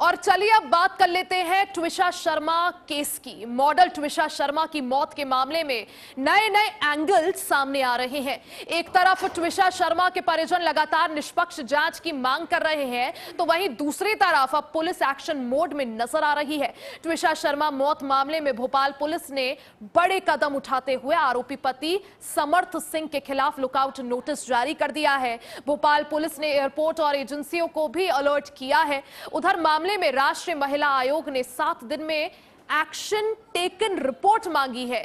और चलिए अब बात कर लेते हैं ट्विशा शर्मा केस की। मॉडल ट्विशा शर्मा की मौत के मामले में नए नए एंगल सामने आ रहे हैं। एक तरफ ट्विशा शर्मा के परिजन लगातार निष्पक्ष जांच की मांग कर रहे हैं, तो वहीं दूसरी तरफ अब पुलिस एक्शन मोड में नजर आ रही है। ट्विशा शर्मा मौत मामले में भोपाल पुलिस ने बड़े कदम उठाते हुए आरोपी पति समर्थ सिंह के खिलाफ लुकआउट नोटिस जारी कर दिया है। भोपाल पुलिस ने एयरपोर्ट और एजेंसियों को भी अलर्ट किया है। उधर मामले में राष्ट्रीय महिला आयोग ने 7 दिन में एक्शन टेकन रिपोर्ट मांगी है।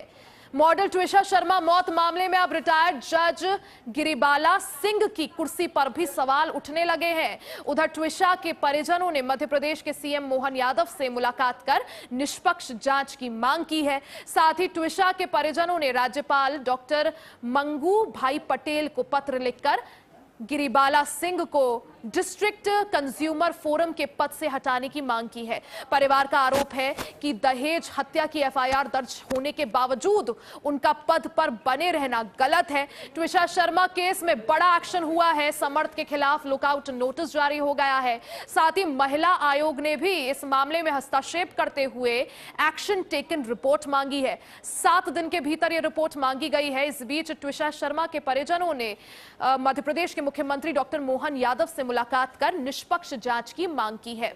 मॉडल ट्विशा शर्मा मौत मामले में अब रिटायर्ड जज गिरिबाला सिंह की कुर्सी पर भी सवाल उठने लगे हैं। उधर ट्विशा के परिजनों ने मध्य प्रदेश के सीएम मोहन यादव से मुलाकात कर निष्पक्ष जांच की मांग की है। साथ ही ट्विशा के परिजनों ने राज्यपाल डॉक्टर मंगू भाई पटेल को पत्र लिखकर गिरिबाला सिंह को डिस्ट्रिक्ट कंज्यूमर फोरम के पद से हटाने की मांग की है। परिवार का आरोप है कि दहेज हत्या की एफआईआर दर्ज होने के बावजूद उनका पद पर बने रहना गलत है। ट्विशा शर्मा केस में बड़ा एक्शन हुआ है। समर्थ के खिलाफ लुकआउट नोटिस जारी हो गया है। साथ ही महिला आयोग ने भी इस मामले में हस्तक्षेप करते हुए एक्शन टेकन रिपोर्ट मांगी है। 7 दिन के भीतर यह रिपोर्ट मांगी गई है। इस बीच ट्विशा शर्मा के परिजनों ने मध्य प्रदेश के मुख्यमंत्री डॉक्टर मोहन यादव से मुलाकात कर निष्पक्ष जांच की मांग की है।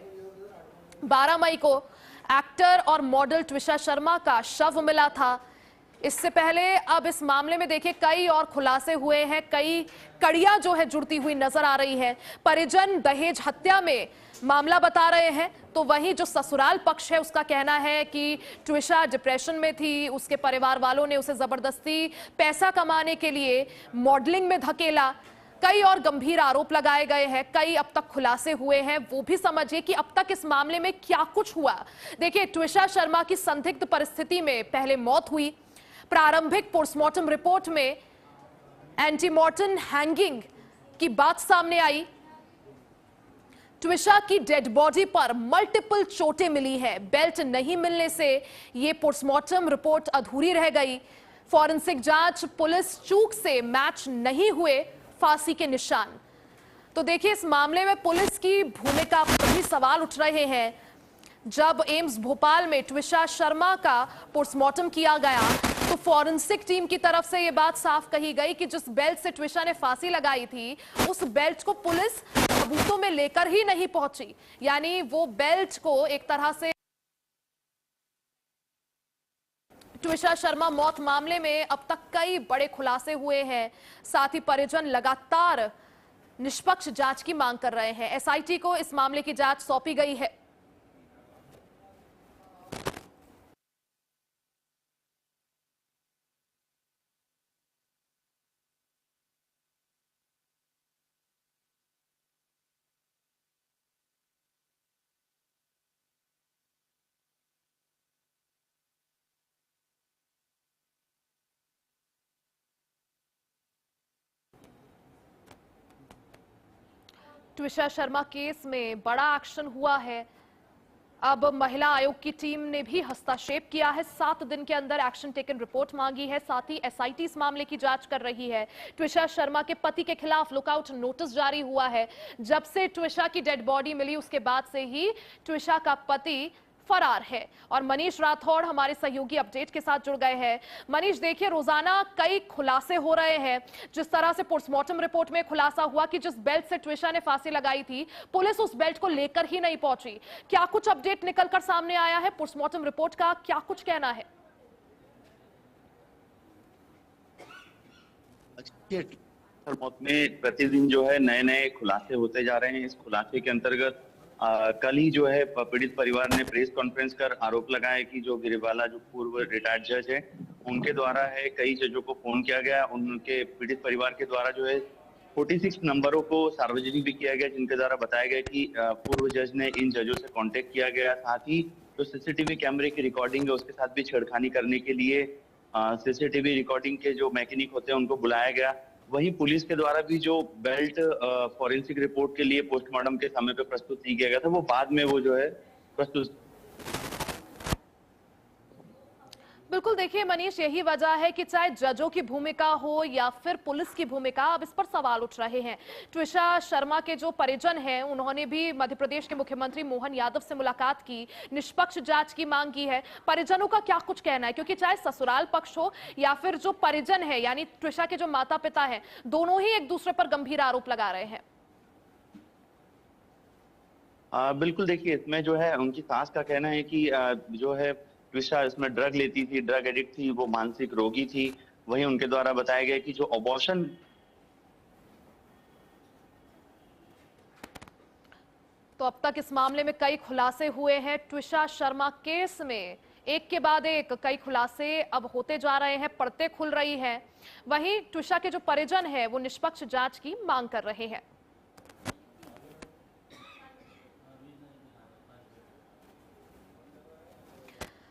12 मई को एक्टर और मॉडल ट्विशा शर्मा का शव मिला था। इससे पहले अब इस मामले में देखिए कई और खुलासे हुए हैं, कई कड़ियां जो है जुड़ती हुई नजर आ रही है। परिजन दहेज हत्या में मामला बता रहे हैं, तो वहीं जो ससुराल पक्ष है उसका कहना है कि ट्विशा डिप्रेशन में थी, उसके परिवार वालों ने उसे जबरदस्ती पैसा कमाने के लिए मॉडलिंग में धकेला। कई और गंभीर आरोप लगाए गए हैं, कई अब तक खुलासे हुए हैं। वो भी समझिए कि अब तक इस मामले में क्या कुछ हुआ। देखिए, ट्विशा शर्मा की संदिग्ध परिस्थिति में पहले मौत हुई। प्रारंभिक पोस्टमार्टम रिपोर्ट में एंटीमॉर्टम हैंगिंग की बात सामने आई। ट्विशा की डेड बॉडी पर मल्टीपल चोटें मिली है। बेल्ट नहीं मिलने से यह पोस्टमार्टम रिपोर्ट अधूरी रह गई। फॉरेंसिक जांच पुलिस चूक से मैच नहीं हुए फांसी के निशान। तो देखिए, इस मामले में पुलिस की भूमिका पर भी सवाल उठ रहे हैं। जब एम्स भोपाल में ट्विशा शर्मा का पोस्टमार्टम किया गया तो फॉरेंसिक टीम की तरफ से यह बात साफ कही गई कि जिस बेल्ट से ट्विशा ने फांसी लगाई थी उस बेल्ट को पुलिस सबूतों में लेकर ही नहीं पहुंची। यानी वो बेल्ट को एक तरह से ट्विशा शर्मा मौत मामले में अब तक कई बड़े खुलासे हुए हैं। साथ ही परिजन लगातार निष्पक्ष जांच की मांग कर रहे हैं। एसआईटी को इस मामले की जांच सौंपी गई है। ट्विशा शर्मा केस में बड़ा एक्शन हुआ है। अब महिला आयोग की टीम ने भी हस्तक्षेप किया है। 7 दिन के अंदर एक्शन टेकन रिपोर्ट मांगी है। साथ ही एसआईटी इस मामले की जांच कर रही है। ट्विशा शर्मा के पति के खिलाफ लुकआउट नोटिस जारी हुआ है। जब से ट्विशा की डेड बॉडी मिली उसके बाद से ही ट्विशा का पति फरार है। और मनीष राठौड़ हमारे सहयोगी अपडेट के साथ जुड़ गए हैं। मनीष, देखिए, रोजाना कई खुलासे हो रहे हैं। जिस तरह से पोस्टमार्टम रिपोर्ट में खुलासा हुआ कि जिस बेल्ट से ट्विशा ने फांसी लगाई थी पुलिस उस बेल्ट को लेकर ही नहीं पहुंची। क्या कुछ अपडेट निकलकर सामने आया है? पोस्टमार्टम रिपोर्ट का क्या कुछ कहना है? मौत में प्रतिदिन जो है नए नए खुलासे होते जा रहे हैं। इस खुलासे के अंतर्गत कल ही जो है पीड़ित परिवार ने प्रेस कॉन्फ्रेंस कर आरोप लगाया कि जो गिरिबाला जो पूर्व रिटायर्ड जज है उनके द्वारा है कई जजों को फोन किया गया। उनके पीड़ित परिवार के द्वारा जो है 46 नंबरों को सार्वजनिक भी किया गया, जिनके द्वारा बताया गया कि पूर्व जज ने इन जजों से कांटेक्ट किया गया। साथ ही जो सीसीटीवी कैमरे की रिकॉर्डिंग है उसके साथ भी छेड़खानी करने के लिए सीसीटीवी रिकॉर्डिंग के जो मैकेनिक होते हैं उनको बुलाया गया। वहीं पुलिस के द्वारा भी जो बेल्ट फॉरेंसिक रिपोर्ट के लिए पोस्टमार्टम के समय पे प्रस्तुत नहीं किया गया था, वो बाद में वो जो है प्रस्तुत। बिल्कुल, देखिए मनीष, यही वजह है कि चाहे जजों की भूमिका हो या फिर पुलिस की भूमिका, अब इस पर सवाल उठ रहे हैं। ट्विशा शर्मा के जो परिजन हैं, उन्होंने भी मध्य प्रदेश के मुख्यमंत्री मोहन यादव से मुलाकात की, निष्पक्ष जांच की मांग की है। परिजनों का क्या कुछ कहना है, क्योंकि चाहे ससुराल पक्ष हो या फिर जो परिजन है यानी ट्विशा के जो माता पिता हैं, दोनों ही एक दूसरे पर गंभीर आरोप लगा रहे हैं। बिल्कुल, देखिए इसमें जो है उनकी सास का कहना है कि जो है ट्विशा इसमें ड्रग लेती थी, ड्रग एडिक्ट थी, वो मानसिक रोगी थी। वहीं उनके द्वारा बताया गया कि जो अबॉर्शन तो अब तक इस मामले में कई खुलासे हुए हैं। ट्विशा शर्मा केस में एक के बाद एक कई खुलासे अब होते जा रहे हैं, परतें खुल रही हैं। वहीं ट्विशा के जो परिजन हैं, वो निष्पक्ष जांच की मांग कर रहे हैं।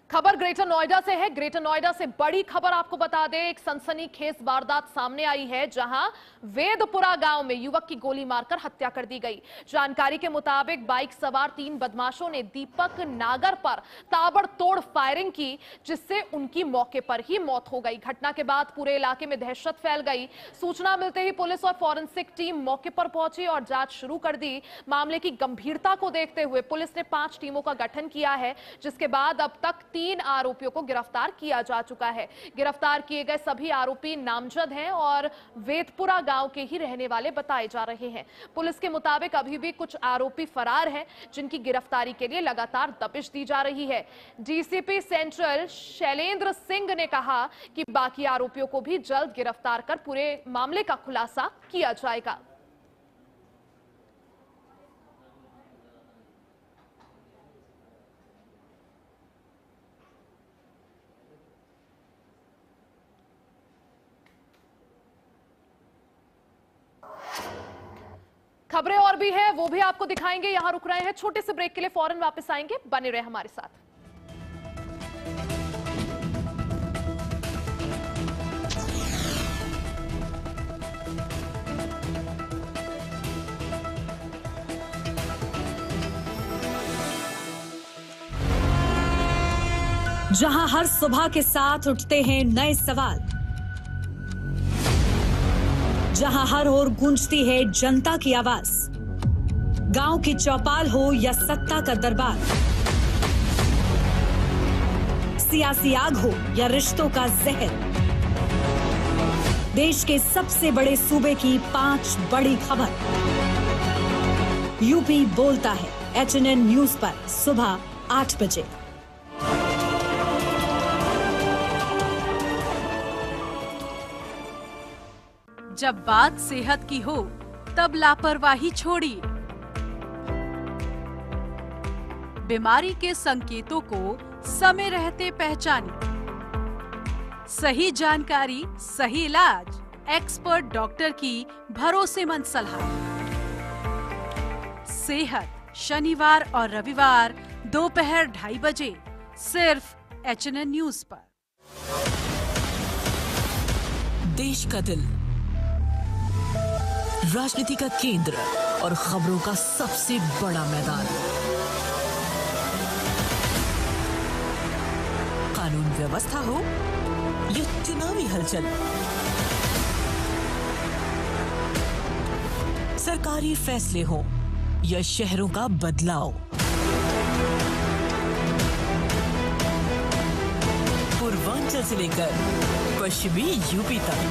खबर ग्रेटर नोएडा से है। ग्रेटर नोएडा से बड़ी खबर आपको बता दें, एक सनसनीखेज वारदात सामने आई है, जहां वेदपुरा गांव में युवक की गोली मारकर हत्या कर दी गई। जानकारी के मुताबिक बाइक सवार 3 बदमाशों ने दीपक नागर पर ताबड़तोड़ फायरिंग की, जिससे उनकी मौके पर ही मौत हो गई। घटना के बाद पूरे इलाके में दहशत फैल गई। सूचना मिलते ही पुलिस और फॉरेंसिक टीम मौके पर पहुंची और जांच शुरू कर दी। मामले की गंभीरता को देखते हुए पुलिस ने 5 टीमों का गठन किया है, जिसके बाद अब तक 3 आरोपियों को गिरफ्तार किया जा चुका है। गिरफ्तार किए गए सभी आरोपी नामजद हैं और वेदपुरा गांव के ही रहने वाले बताए जा रहे हैं। पुलिस के मुताबिक अभी भी कुछ आरोपी फरार हैं, जिनकी गिरफ्तारी के लिए लगातार दबिश दी जा रही है। डीसीपी सेंट्रल शैलेंद्र सिंह ने कहा कि बाकी आरोपियों को भी जल्द गिरफ्तार कर पूरे मामले का खुलासा किया जाएगा। खबरें और भी है, वो भी आपको दिखाएंगे। यहां रुक रहे हैं छोटे से ब्रेक के लिए, फौरन वापस आएंगे, बने रहे हमारे साथ। जहां हर सुबह के साथ उठते हैं नए सवाल, जहां हर ओर गूंजती है जनता की आवाज, गांव की चौपाल हो या सत्ता का दरबार, सियासी आग हो या रिश्तों का जहर, देश के सबसे बड़े सूबे की 5 बड़ी खबर। यूपी बोलता है HNN न्यूज पर सुबह 8 बजे। जब बात सेहत की हो तब लापरवाही छोड़िए। बीमारी के संकेतों को समय रहते पहचानिए। सही जानकारी, सही इलाज, एक्सपर्ट डॉक्टर की भरोसेमंद सलाह। सेहत शनिवार और रविवार दोपहर 2:30 बजे सिर्फ HNN न्यूज पर। देश का दिल, राजनीति का केंद्र और खबरों का सबसे बड़ा मैदान। कानून व्यवस्था हो या चुनावी हलचल, सरकारी फैसले हो या शहरों का बदलाव, पूर्वांचल से लेकर पश्चिमी यूपी तक,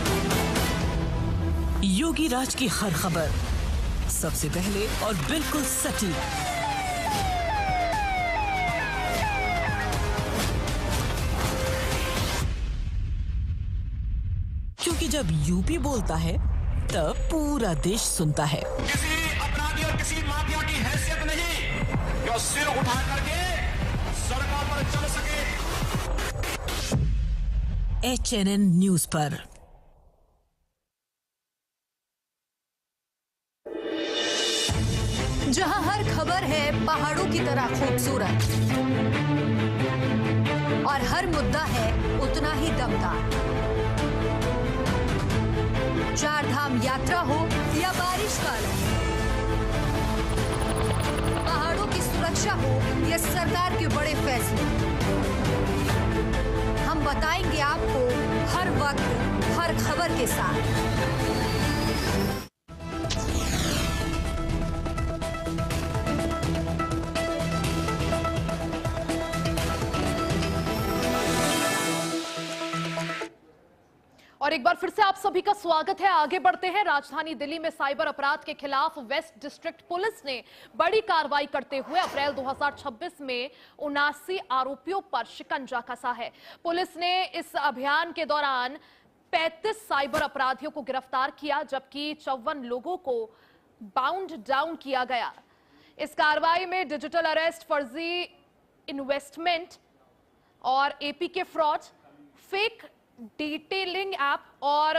योगी राज की हर खबर सबसे पहले और बिल्कुल सटीक। क्योंकि जब यूपी बोलता है तब पूरा देश सुनता है। किसी अपराधी और किसी माफिया की हैसियत नहीं जो सिर उठा करके सड़कों पर चल सके। HNN न्यूज पर। जहां हर खबर है पहाड़ों की तरह खूबसूरत और हर मुद्दा है उतना ही दमदार। 4 धाम यात्रा हो या बारिश का अलर्ट, पहाड़ों की सुरक्षा हो या सरकार के बड़े फैसले, हम बताएंगे आपको हर वक्त हर खबर के साथ। और एक बार फिर से आप सभी का स्वागत है। आगे बढ़ते हैं। राजधानी दिल्ली में साइबर अपराध के खिलाफ वेस्ट डिस्ट्रिक्ट पुलिस ने बड़ी कार्रवाई करते हुए अप्रैल 2026 में 79 आरोपियों पर शिकंजा कसा है। पुलिस ने इस अभियान के दौरान 35 साइबर अपराधियों को गिरफ्तार किया, जबकि 54 लोगों को बाउंड डाउन किया गया। इस कार्रवाई में डिजिटल अरेस्ट, फर्जी इन्वेस्टमेंट और APK fraud, fake detailing app और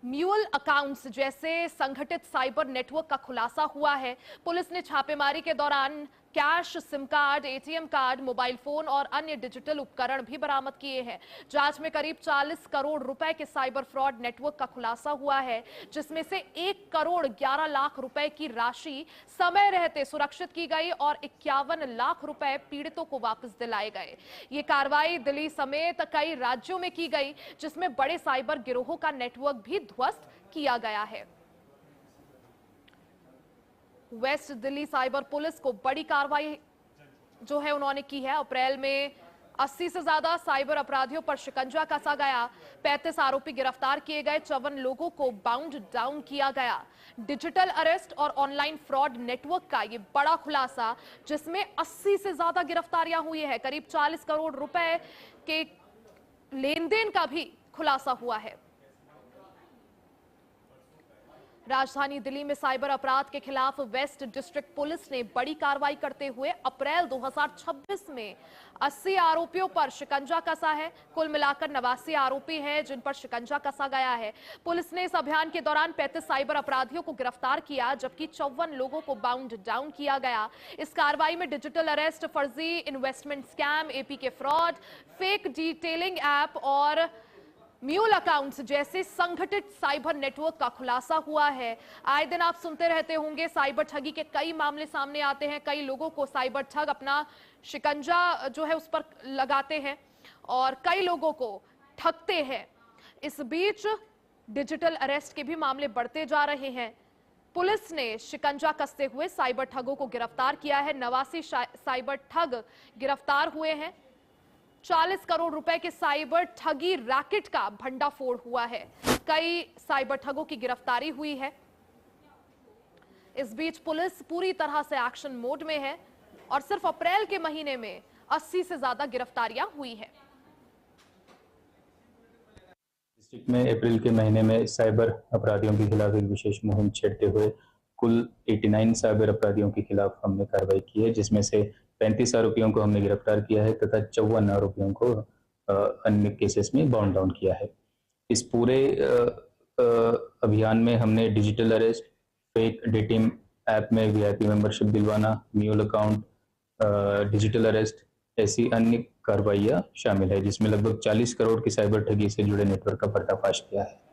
म्यूल अकाउंट्स जैसे संगठित साइबर नेटवर्क का खुलासा हुआ है। पुलिस ने छापेमारी के दौरान cash, SIM card, ATM card, mobile phone और अन्य डिजिटल उपकरण भी बरामद किए हैं। जांच में करीब 40 करोड़ रुपए के साइबर फ्रॉड नेटवर्क का खुलासा हुआ है, जिसमें से 1 करोड़ 11 लाख रुपए की राशि समय रहते सुरक्षित की गई और 51 लाख रुपए पीड़ितों को वापस दिलाए गए। ये कार्रवाई दिल्ली समेत कई राज्यों में की गई, जिसमें बड़े साइबर गिरोहों का नेटवर्क भी ध्वस्त किया गया है। वेस्ट दिल्ली साइबर पुलिस को बड़ी कार्रवाई जो है उन्होंने की है। अप्रैल में 80 से ज्यादा साइबर अपराधियों पर शिकंजा कसा गया, 35 आरोपी गिरफ्तार किए गए, 54 लोगों को बाउंड डाउन किया गया। डिजिटल अरेस्ट और ऑनलाइन फ्रॉड नेटवर्क का ये बड़ा खुलासा, जिसमें 80 से ज्यादा गिरफ्तारियां हुई है, करीब 40 करोड़ रुपए के लेन देन का भी खुलासा हुआ है। राजधानी दिल्ली में साइबर अपराध के खिलाफ वेस्ट डिस्ट्रिक्ट पुलिस ने बड़ी कार्रवाई करते हुए अप्रैल 2026 में 80 आरोपियों पर शिकंजा कसा है। कुल मिलाकर 89 आरोपी हैं जिन पर शिकंजा कसा गया है। पुलिस ने इस अभियान के दौरान 35 साइबर अपराधियों को गिरफ्तार किया, जबकि 54 लोगों को बाउंड डाउन किया गया। इस कार्रवाई में डिजिटल अरेस्ट, फर्जी investment scam, APK fraud, fake detailing app और म्यूल अकाउंट्स जैसे संगठित साइबर नेटवर्क का खुलासा हुआ है। आए दिन आप सुनते रहते होंगे साइबर ठगी के कई मामले सामने आते हैं। कई लोगों को साइबर ठग अपना शिकंजा जो है उस पर लगाते हैं और कई लोगों को ठगते हैं। इस बीच डिजिटल अरेस्ट के भी मामले बढ़ते जा रहे हैं। पुलिस ने शिकंजा कसते हुए साइबर ठगों को गिरफ्तार किया है। 89 साइबर ठग गिरफ्तार हुए हैं। 40 करोड़ रुपए के साइबर ठगी रैकेट का भंडाफोड़ हुआ है। कई साइबर ठगों की गिरफ्तारी हुई है। इस बीच पुलिस पूरी तरह से एक्शन मोड में है और सिर्फ अप्रैल के महीने में 80 से ज्यादा गिरफ्तारियां हुई है। डिस्ट्रिक्ट में अप्रैल के महीने में साइबर अपराधियों के खिलाफ एक विशेष मुहिम छेड़ते हुए कुल 89 साइबर अपराधियों के खिलाफ हमने कार्रवाई की है, जिसमें से 35 आरोपियों को हमने गिरफ्तार किया है तथा 54 आरोपियों को अन्य केसेस में बाउंड डाउन किया है। इस पूरे अभियान में हमने digital arrest, fake dating app में वीआईपी मेंबरशिप दिलवाना, म्यूल अकाउंट, डिजिटल अरेस्ट ऐसी अन्य कार्रवाइयां शामिल है, जिसमें लगभग 40 करोड़ की साइबर ठगी से जुड़े नेटवर्क का पर्दाफाश किया है।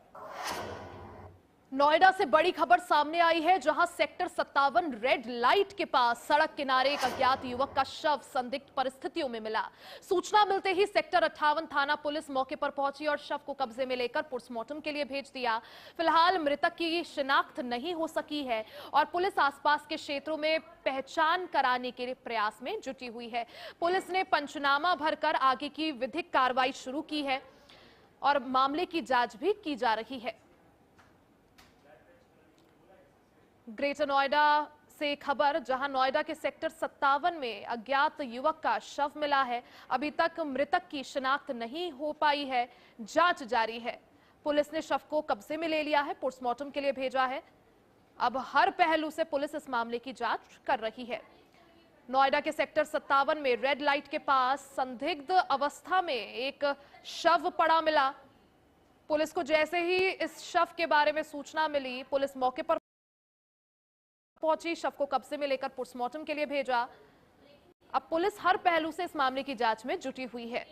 नोएडा से बड़ी खबर सामने आई है, जहां सेक्टर 57 रेड लाइट के पास सड़क किनारे एक अज्ञात युवक का शव संदिग्ध परिस्थितियों में मिला। सूचना मिलते ही सेक्टर 58 थाना पुलिस मौके पर पहुंची और शव को कब्जे में लेकर पोस्टमार्टम के लिए भेज दिया। फिलहाल मृतक की शिनाख्त नहीं हो सकी है और पुलिस आसपास के क्षेत्रों में पहचान कराने के प्रयास में जुटी हुई है। पुलिस ने पंचनामा भरकर आगे की विधिक कार्रवाई शुरू की है और मामले की जांच भी की जा रही है। ग्रेटर नोएडा से खबर, जहां नोएडा के सेक्टर 57 में अज्ञात युवक का शव मिला है। अभी तक मृतक की शिनाख्त नहीं हो पाई है, जांच जारी है। पुलिस ने शव को कब्जे में ले लिया है, पोस्टमार्टम के लिए भेजा है। अब हर पहलू से पुलिस इस मामले की जांच कर रही है। नोएडा के सेक्टर 57 में रेड लाइट के पास संदिग्ध अवस्था में एक शव पड़ा मिला। पुलिस को जैसे ही इस शव के बारे में सूचना मिली, पुलिस मौके पर पहुंची, शव को कब्जे में लेकर पोस्टमार्टम के लिए भेजा। अब पुलिस हर पहलू से इस मामले की जांच में जुटी हुई है।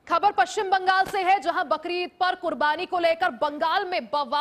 खबर पश्चिम बंगाल से है, जहां बकरीद पर कुर्बानी को लेकर बंगाल में बवाल